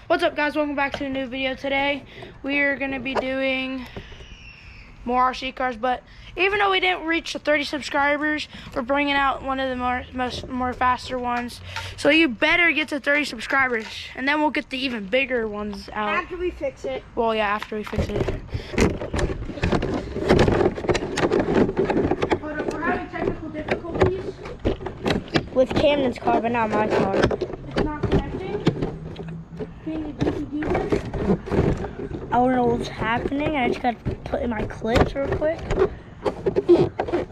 What's up, guys? Welcome back to a new video. Today we are going to be doing more RC cars, but even though we didn't reach the 30 subscribers, we're bringing out one of the more faster ones. So you better get to 30 subscribers, and then we'll get the even bigger ones out. After we fix it. Well, yeah, after we fix it. But we're having technical difficulties With Camden's car, but not my car. It's not connecting. Can you do this? I don't know what's happening. I just got to put in my clips real quick.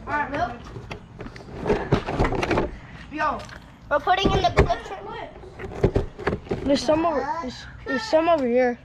Alright, Will. Yo. We're putting in the clips. There's some over. There's some over here.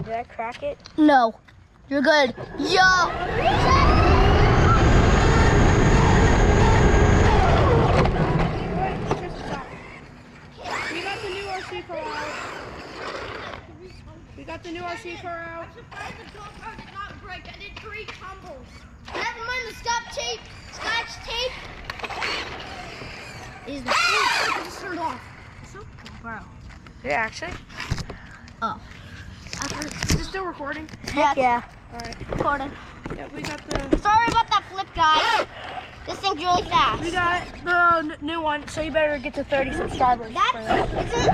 Did I crack it? No. You're good. Yo! We got the new RC car out. I'm surprised the go-kart did not break. I did 3 tumbles. Never mind the scotch tape. Is the just turned off. Wow. Yeah, actually. Oh. Is it still recording? Yeah. Alright. Recording. Yeah, we got the Sorry about that flip, guys. This thing's really fast. we got the new one, so you better get to 30 subscribers. For that. That's it.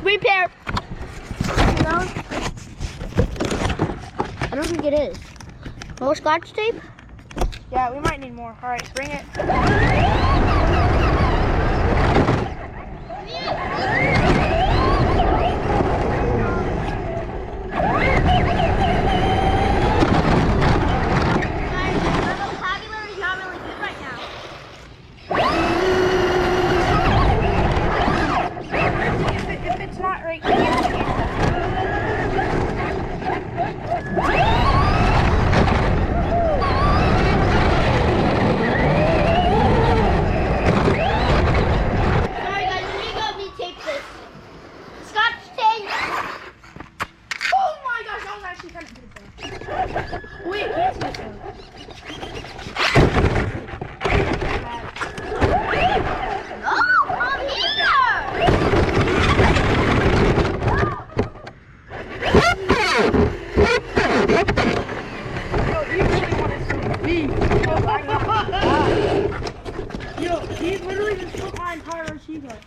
Repair. No. I don't think it is. More scotch tape? Yeah, we might need more. Alright, bring it. Wait, can't see this. Yo, he literally just took my entire RC car.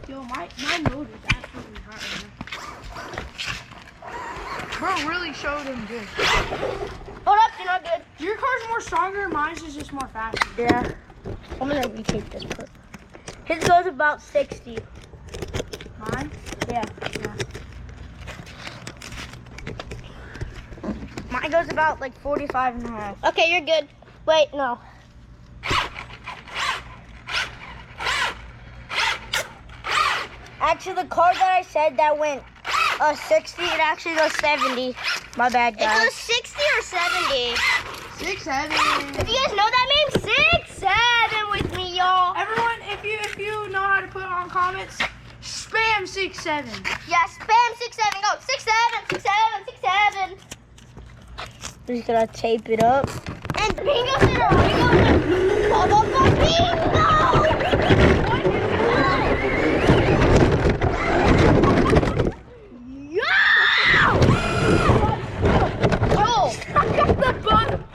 Yo, my motor is absolutely hot right now. Bro really showed him good. Hold up, you're not good. Your car's more stronger, mine's is just more faster. Yeah. I'm gonna retake this part. His goes about 60. Mine? Yeah. Yeah. Mine goes about like 45 and a half. Okay, you're good. Wait, no. Actually, the card that I said that went 60, it actually goes 70. My bad, It guys. goes 60 or 70. 6, 7. If you guys know that name, 6, 7 with me, y'all. Everyone, if you know how to put on comments, spam 6, 7. Yeah, spam 6, 7. Go 6, 7, 6, 7, 6, 7. Just gonna tape it up. And bingo's in a bingo. Bubble for bingo. I got the button.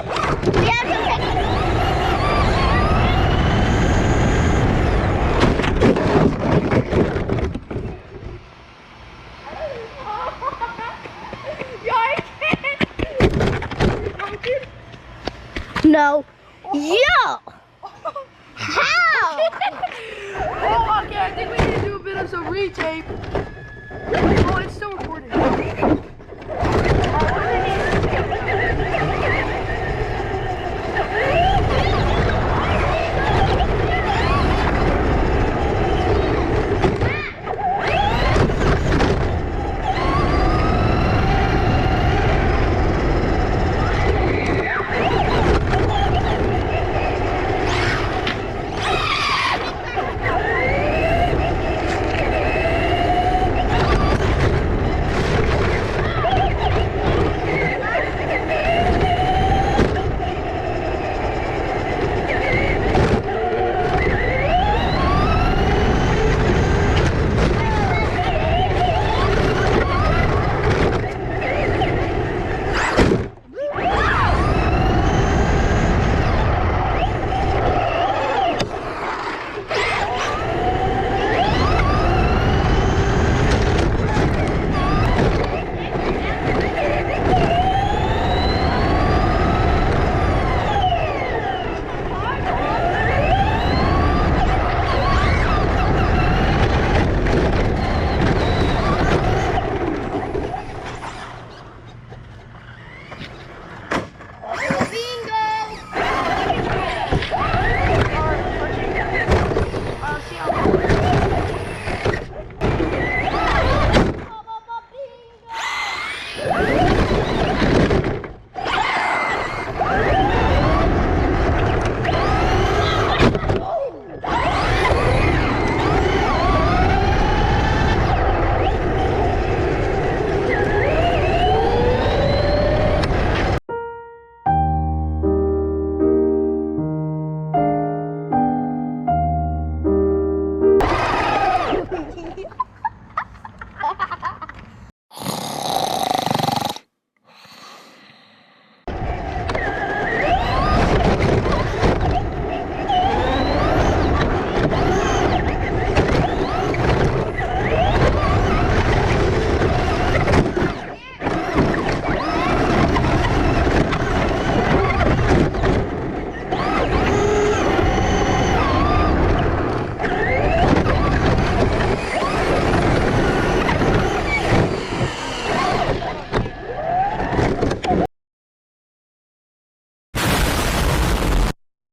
No. Yo! How? Oh, okay, I think we need to do a bit of some retape. Oh, it's still